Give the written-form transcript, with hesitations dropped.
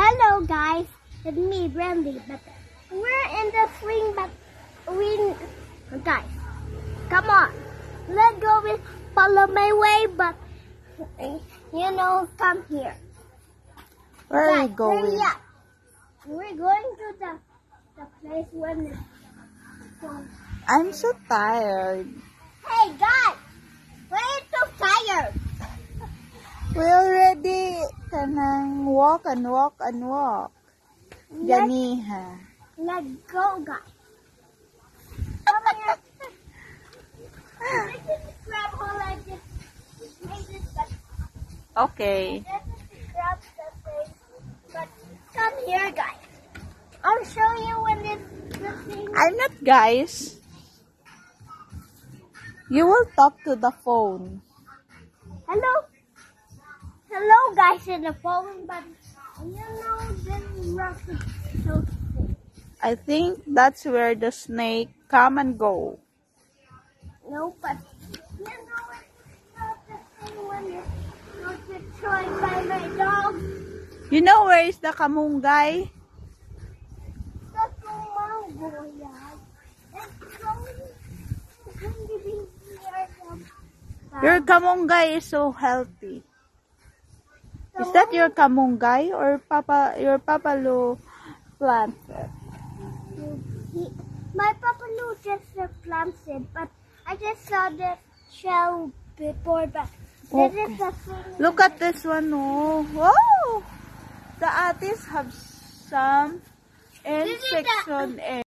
Hello guys, it's me Brandy, but we're in the swing, but guys, come on, let's go and follow my way, but come here. Where are you Guys, going? hurry up. We're going to the place when I'm so tired. Hey guys, we're so tired. We already can walk and walk and walk. Janiha. Let's go, guys. Come here. This is gravel like this. Make this, but Okay. this is grab the thing. But come here, guys. I'll show you when the thing. I'm not guys. You will talk to the phone. Hello, guys, in the phone, but this rock is so thick. I think that's where the snake come and go. No, but it's not the thing when it's destroyed by my dog. You know where is the kamungay? That's the mango, yeah. It's Your kamungay is so healthy. Is that your kamungay or your papalo plant? My Papa Lou just plants it, but I just saw the shell before, but this is the thing. Look at this one, oh. Wow! The artists have some insects on it.